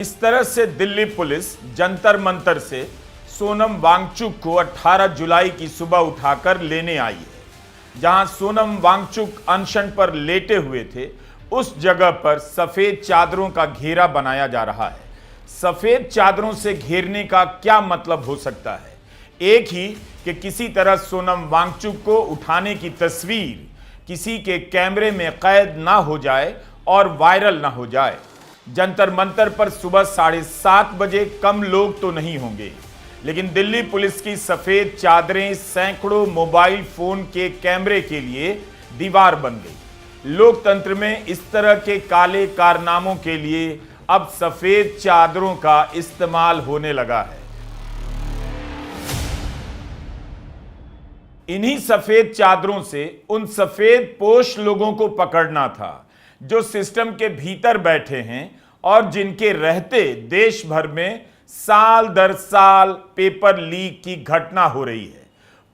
इस तरह से दिल्ली पुलिस जंतर मंतर से सोनम वांगचुक को 18 जुलाई की सुबह उठाकर लेने आई है। जहां सोनम वांगचुक अनशन पर लेटे हुए थे, उस जगह पर सफेद चादरों का घेरा बनाया जा रहा है। सफेद चादरों से घेरने का क्या मतलब हो सकता है? एक ही कि किसी तरह सोनम वांगचुक को उठाने की तस्वीर किसी के कैमरे में कैद ना हो जाए और वायरल ना हो जाए। जंतर मंतर पर सुबह 7:30 बजे कम लोग तो नहीं होंगे, लेकिन दिल्ली पुलिस की सफेद चादरें सैकड़ों मोबाइल फोन के कैमरे के लिए दीवार बन गई। लोकतंत्र में इस तरह के काले कारनामों के लिए अब सफेद चादरों का इस्तेमाल होने लगा है। इन्हीं सफेद चादरों से उन सफेद पोश लोगों को पकड़ना था जो सिस्टम के भीतर बैठे हैं और जिनके रहते देश भर में साल दर साल पेपर लीक की घटना हो रही है।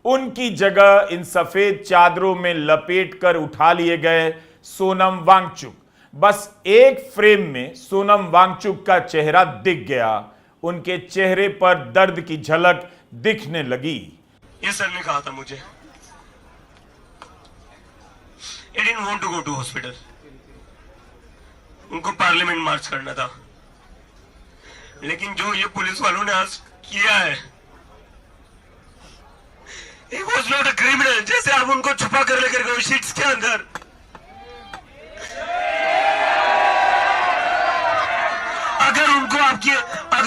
उनकी जगह इन सफेद चादरों में लपेटकर उठा लिए गए सोनम वांगचुक। बस एक फ्रेम में सोनम वांगचुक का चेहरा दिख गया। उनके चेहरे पर दर्द की झलक दिखने लगी। ये सर ने कहा था मुझे, I didn't want to go to hospital. उनको पार्लियामेंट मार्च करना था, लेकिन जो ये पुलिस वालों ने आज किया है, He was not a criminal. जैसे आप उनको छुपा कर लेकर गए शीट्स के अंदर, अगर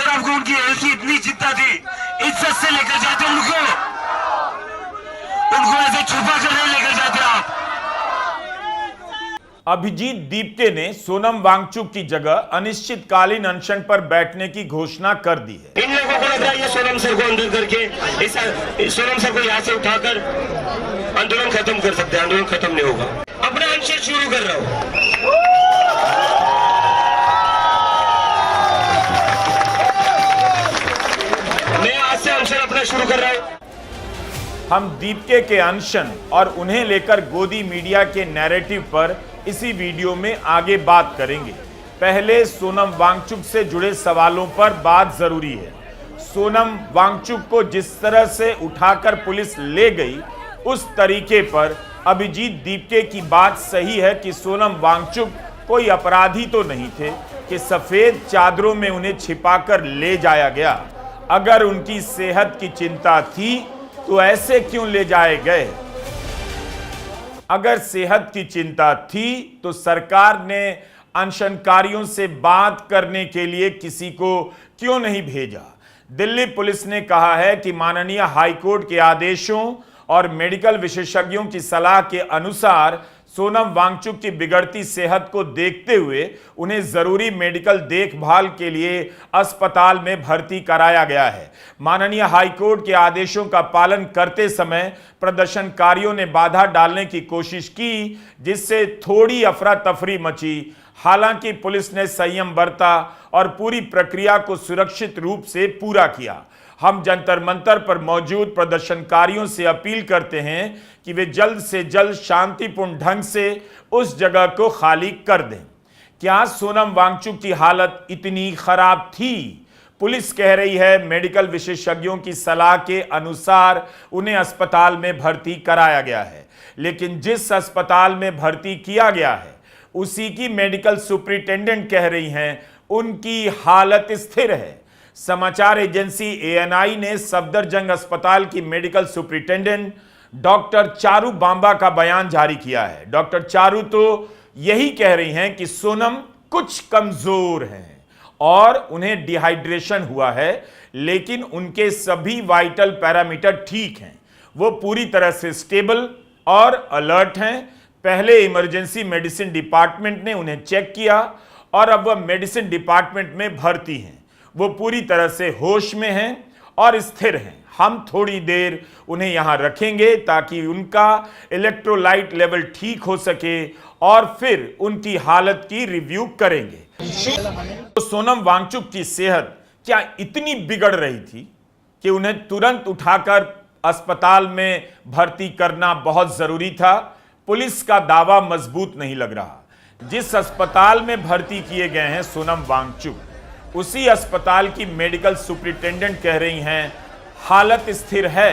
आपको उनकी हेल्थ की इतनी चिंता थी, इज्जत से लेकर जाते उनको ऐसे छुपा कर नहीं लेकर जाते आप। अभिजीत दीप्ते ने सोनम वांगचुक की जगह अनिश्चितकालीन अनशन पर बैठने की घोषणा कर दी है। इन लोगों को लग रहा है ये सोनम सर को अंदर करके इस सोनम सर को यहाँ से उठाकर आंदोलन खत्म कर सकते हैं। आंदोलन खत्म नहीं होगा। अपना अनशन शुरू कर रहा हूँ। मैं आज से अनशन अपना शुरू कर रहा हूँ। हम दीप्ते के अनशन और उन्हें लेकर गोदी मीडिया के नैरेटिव पर इसी वीडियो में आगे बात करेंगे। पहले सोनम वांगचुक से जुड़े सवालों पर बात जरूरी है। सोनम वांगचुक को जिस तरह से उठाकर पुलिस ले गई, उस तरीके पर अभिजीत दीप्ते की बात सही है कि सोनम वांगचुक कोई अपराधी तो नहीं थे कि सफेद चादरों में उन्हें छिपाकर ले जाया गया। अगर उनकी सेहत की चिंता थी तो ऐसे क्यों ले जाए गए? अगर सेहत की चिंता थी तो सरकार ने अनशनकारियों से बात करने के लिए किसी को क्यों नहीं भेजा? दिल्ली पुलिस ने कहा है कि माननीय हाईकोर्ट के आदेशों और मेडिकल विशेषज्ञों की सलाह के अनुसार सोनम वांगचुक की बिगड़ती सेहत को देखते हुए उन्हें जरूरी मेडिकल देखभाल के लिए अस्पताल में भर्ती कराया गया है। माननीय हाईकोर्ट के आदेशों का पालन करते समय प्रदर्शनकारियों ने बाधा डालने की कोशिश की, जिससे थोड़ी अफरा तफरी मची। हालांकि पुलिस ने संयम बरता और पूरी प्रक्रिया को सुरक्षित रूप से पूरा किया। हम जंतर मंतर पर मौजूद प्रदर्शनकारियों से अपील करते हैं कि वे जल्द से जल्द शांतिपूर्ण ढंग से उस जगह को खाली कर दें। क्या सोनम वांगचुक की हालत इतनी खराब थी? पुलिस कह रही है मेडिकल विशेषज्ञों की सलाह के अनुसार उन्हें अस्पताल में भर्ती कराया गया है, लेकिन जिस अस्पताल में भर्ती किया गया है उसी की मेडिकल सुपरिटेंडेंट कह रही हैं उनकी हालत स्थिर है। समाचार एजेंसी ANI ने सफदरजंग अस्पताल की medical superintendent doctor Charu Bamba का बयान जारी किया है। डॉक्टर चारू तो यही कह रही हैं कि सोनम कुछ कमजोर हैं और उन्हें डिहाइड्रेशन हुआ है, लेकिन उनके सभी वाइटल पैरामीटर ठीक हैं। वो पूरी तरह से स्टेबल और अलर्ट हैं। पहले इमरजेंसी मेडिसिन डिपार्टमेंट ने उन्हें चेक किया और अब वह मेडिसिन डिपार्टमेंट में भर्ती हैं। वो पूरी तरह से होश में हैं और स्थिर हैं। हम थोड़ी देर उन्हें यहां रखेंगे ताकि उनका इलेक्ट्रोलाइट लेवल ठीक हो सके और फिर उनकी हालत की रिव्यू करेंगे। तो सोनम वांगचुक की सेहत क्या इतनी बिगड़ रही थी कि उन्हें तुरंत उठाकर अस्पताल में भर्ती करना बहुत जरूरी था? पुलिस का दावा मजबूत नहीं लग रहा। जिस अस्पताल में भर्ती किए गए हैं सोनम वांगचुक, उसी अस्पताल की मेडिकल सुपरिटेंडेंट कह रही हैं हालत स्थिर है,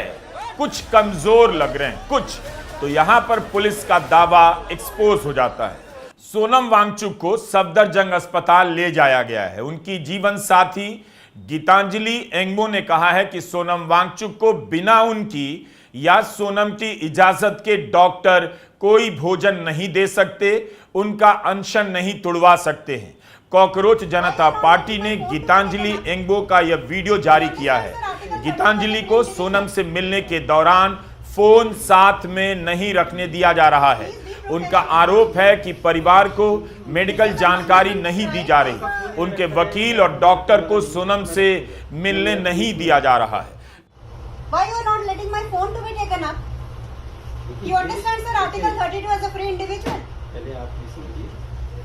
कुछ कमजोर लग रहे हैं कुछ। तो यहां पर पुलिस का दावा एक्सपोज हो जाता है। सोनम वांगचुक को सफदरजंग अस्पताल ले जाया गया है। उनकी जीवन साथी गीतांजलि एंगबो ने कहा है कि सोनम वांगचुक को बिना उनकी या सोनम की इजाजत के डॉक्टर कोई भोजन नहीं दे सकते, उनका अनशन नहीं तुड़वा सकते हैं। कॉकरोच जनता पार्टी ने गीतांजलि एंगबो का यह वीडियो जारी किया है। गीतांजलि को सोनम से मिलने के दौरान फोन साथ में नहीं रखने दिया जा रहा है। उनका आरोप है कि परिवार को मेडिकल जानकारी नहीं दी जा रही। उनके वकील और डॉक्टर को सोनम से मिलने नहीं दिया जा रहा है। Why you are not letting my phone to be taken up? You understand, sir? Article 32 as a free individual. पहले आप ये समझिए,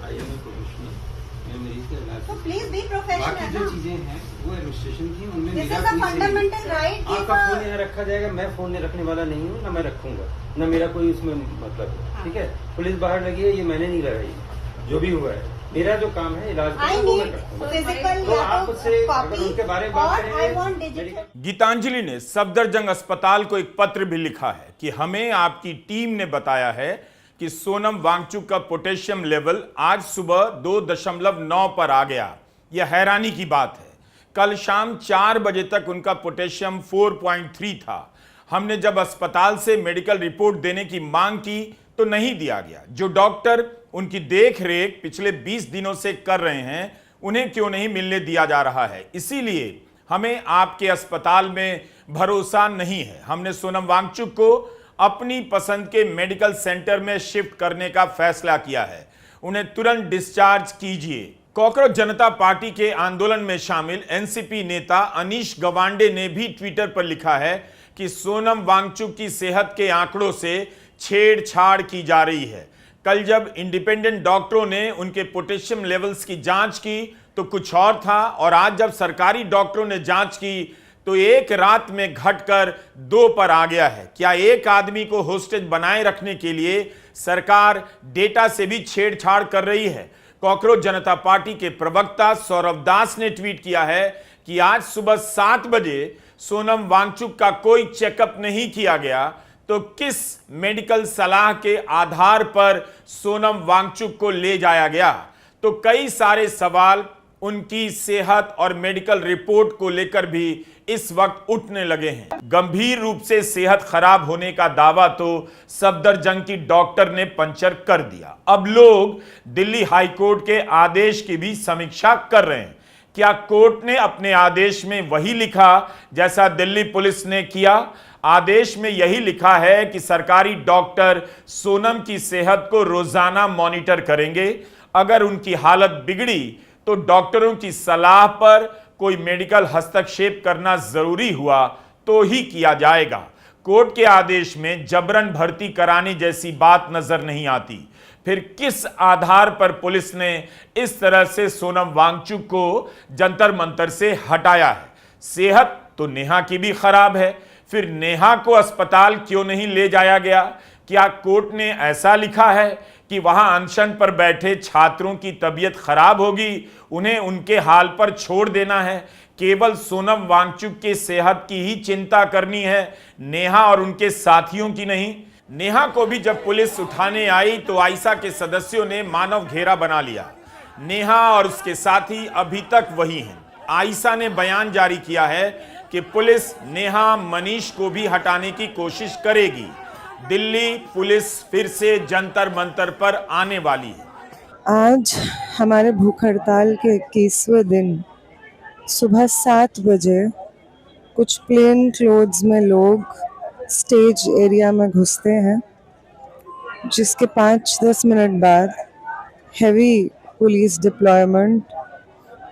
आई एम ए प्रोफेशनल, मैं मरीज का इलाज। So please be बाकी professional. जो ना? चीजें हैं वो एडमिनिस्ट्रेशन की, उनमें This मेरा is a कोई say fundamental नहीं। right. आपका फोन यहाँ रखा जाएगा, मैं फोन नहीं रखने वाला नहीं हूँ, ना मैं रखूंगा, ना मेरा कोई उसमें मतलब है। ठीक है, पुलिस बाहर लगी है, ये मैंने नहीं लगाई, जो भी हुआ है मेरा जो काम है इलाज I करना, वो मैं need करूंगा। physical तो आप उससे अगर copy उनके बारे में or बात I करेंगे, want digital. गीतांजलि ने सफदरजंग अस्पताल को एक पत्र भी लिखा है कि हमें आपकी टीम ने बताया है कि सोनम वांगचुक का पोटेशियम लेवल आज सुबह 2.9 पर आ गया। यह हैरानी की बात है। कल शाम 4 बजे तक उनका पोटेशियम 4.3 था। हमने जब अस्पताल से मेडिकल रिपोर्ट देने की मांग की तो नहीं दिया गया। जो डॉक्टर उनकी देख रेख पिछले 20 दिनों से कर रहे हैं, उन्हें क्यों नहीं मिलने दिया जा रहा है? इसीलिए हमें आपके अस्पताल में भरोसा नहीं है। हमने सोनम वांगचुक को अपनी पसंद के मेडिकल सेंटर में शिफ्ट करने का फैसला किया है। उन्हें तुरंत डिस्चार्ज कीजिए। कॉकरोच जनता पार्टी के आंदोलन में शामिल एनसीपी नेता अनीश गवांडे ने भी ट्विटर पर लिखा है कि सोनम वांगचुक की सेहत के आंकड़ों से छेड़छाड़ की जा रही है। कल जब इंडिपेंडेंट डॉक्टरों ने उनके पोटेशियम लेवल्स की जांच की तो कुछ और था, और आज जब सरकारी डॉक्टरों ने जांच की तो एक रात में घटकर 2 पर आ गया है। क्या एक आदमी को होस्टेज बनाए रखने के लिए सरकार डेटा से भी छेड़छाड़ कर रही है? कॉकरोच जनता पार्टी के प्रवक्ता सौरभ दास ने ट्वीट किया है कि आज सुबह 7 बजे सोनम वांगचुक का कोई चेकअप नहीं किया गया, तो किस मेडिकल सलाह के आधार पर सोनम वांगचुक को ले जाया गया? तो कई सारे सवाल उनकी सेहत और मेडिकल रिपोर्ट को लेकर भी इस वक्त उठने लगे हैं। गंभीर रूप से सेहत खराब होने का दावा तो सफदरजंग की डॉक्टर ने पंचर कर दिया। अब लोग दिल्ली हाई कोर्ट के आदेश की भी समीक्षा कर रहे हैं। क्या कोर्ट ने अपने आदेश में वही लिखा जैसा दिल्ली पुलिस ने किया? आदेश में यही लिखा है कि सरकारी डॉक्टर सोनम की सेहत को रोजाना मॉनिटर करेंगे। अगर उनकी हालत बिगड़ी तो डॉक्टरों की सलाह पर कोई मेडिकल हस्तक्षेप करना जरूरी हुआ तो ही किया जाएगा। कोर्ट के आदेश में जबरन भर्ती कराने जैसी बात नजर नहीं आती। फिर किस आधार पर पुलिस ने इस तरह से सोनम वांगचुक को जंतर मंतर से हटाया है? सेहत तो नेहा की भी खराब है, फिर नेहा को अस्पताल क्यों नहीं ले जाया गया? क्या कोर्ट ने ऐसा लिखा है कि वहां अनशन पर बैठे छात्रों की तबीयत खराब होगी, उन्हें उनके हाल पर छोड़ देना है? केवल सोनम वांगचुक की सेहत की ही चिंता करनी है, नेहा और उनके साथियों की नहीं? नेहा को भी जब पुलिस उठाने आई तो आयशा के सदस्यों ने मानव घेरा बना लिया। नेहा और उसके साथी अभी तक वही हैं। आयशा ने बयान जारी किया है कि पुलिस नेहा मनीष को भी हटाने की कोशिश करेगी। दिल्ली पुलिस फिर से जंतर मंतर पर आने वाली है। आज हमारे भूख हड़ताल के 21वें दिन सुबह 7 बजे कुछ प्लेन क्लोथ्स में लोग स्टेज एरिया में घुसते हैं, जिसके 5-10 मिनट बाद heavy police deployment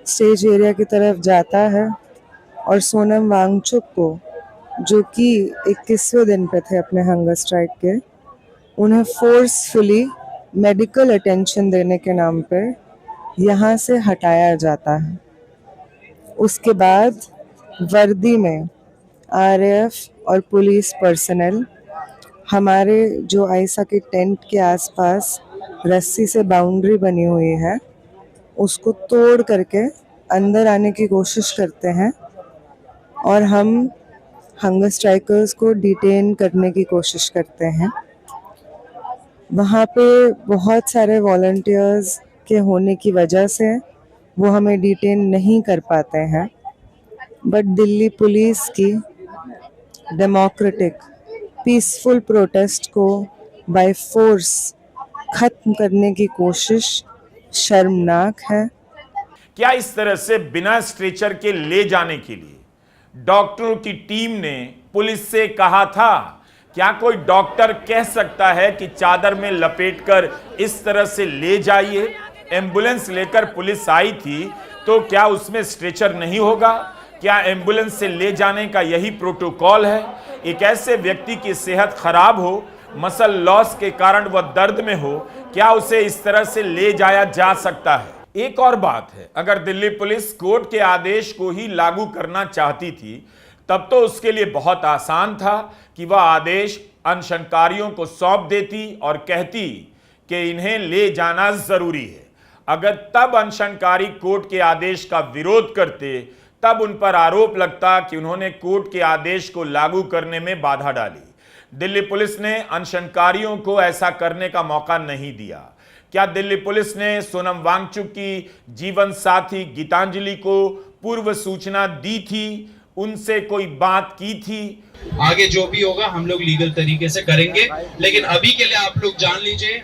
stage area की तरफ जाता है और सोनम वांगचुक को, जो कि 21वें दिन पे थे अपने हंगर स्ट्राइक के, उन्हें फोर्सफुली मेडिकल अटेंशन देने के नाम पे यहाँ से हटाया जाता है। उसके बाद वर्दी में आरएएफ और पुलिस पर्सनल हमारे जो आयशा के टेंट के आसपास रस्सी से बाउंड्री बनी हुई है उसको तोड़ करके अंदर आने की कोशिश करते हैं और हम हंगर स्ट्राइकर्स को डिटेन करने की कोशिश करते हैं। वहाँ पे बहुत सारे वॉलंटियर्स के होने की वजह से वो हमें डिटेन नहीं कर पाते हैं, बट दिल्ली पुलिस की डेमोक्रेटिक पीसफुल प्रोटेस्ट को बाय फोर्स खत्म करने की कोशिश शर्मनाक है। क्या इस तरह से बिना स्ट्रेचर के ले जाने के लिए डॉक्टरों की टीम ने पुलिस से कहा था? क्या कोई डॉक्टर कह सकता है कि चादर में लपेटकर इस तरह से ले जाइए? एम्बुलेंस लेकर पुलिस आई थी तो क्या उसमें स्ट्रेचर नहीं होगा? क्या एम्बुलेंस से ले जाने का यही प्रोटोकॉल है? एक ऐसे व्यक्ति की सेहत खराब हो, मसल लॉस के कारण वह दर्द में हो, क्या उसे इस तरह से ले जाया जा सकता है? एक और बात है, अगर दिल्ली पुलिस कोर्ट के आदेश को ही लागू करना चाहती थी तब तो उसके लिए बहुत आसान था कि वह आदेश अनशनकारियों को सौंप देती और कहती कि इन्हें ले जाना जरूरी है। अगर तब अनशनकारी कोर्ट के आदेश का विरोध करते तब उन पर आरोप लगता कि उन्होंने कोर्ट के आदेश को लागू करने में बाधा डाली। दिल्ली पुलिस ने अनशनकारियों को ऐसा करने का मौका नहीं दिया। क्या दिल्ली पुलिस ने सोनम वांगचुक की जीवन साथी गीतांजलि को पूर्व सूचना दी थी? उनसे कोई बात की थी? आगे जो भी होगा हम लोग लीगल तरीके से करेंगे, लेकिन अभी के लिए आप लोग जान लीजिए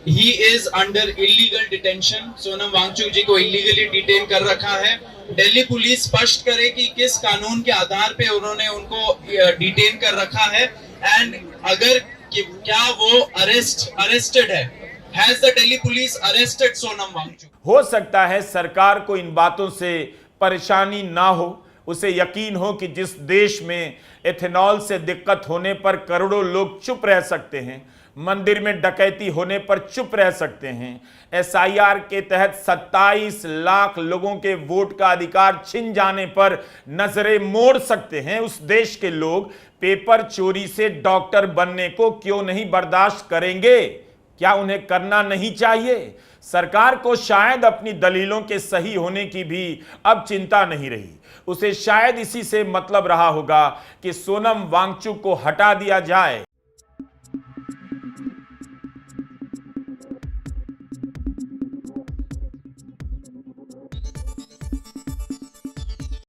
he is under illegal detention. Sonam Wangchuk ji को इलीगली डिटेन कर रखा है। दिल्ली पुलिस स्पष्ट करे कि किस कानून के आधार पे उन्होंने उनको डिटेन कर रखा है एंड अगर क्या वो अरेस्टेड है। Has the Delhi police arrested Sonam Wangchuk? हो सकता है सरकार को इन बातों से परेशानी ना हो, उसे यकीन हो कि जिस देश में एथेनॉल से दिक्कत होने पर करोड़ों लोग चुप रह सकते हैं, मंदिर में डकैती होने पर चुप रह सकते हैं, SIR के तहत 27 लाख लोगों के वोट का अधिकार छिन जाने पर नजरें मोड़ सकते हैं, उस देश के लोग पेपर चोरी से डॉक्टर बनने को क्यों नहीं बर्दाश्त करेंगे? क्या उन्हें करना नहीं चाहिए? सरकार को शायद अपनी दलीलों के सही होने की भी अब चिंता नहीं रही। उसे शायद इसी से मतलब रहा होगा कि सोनम वांगचुक को हटा दिया जाए।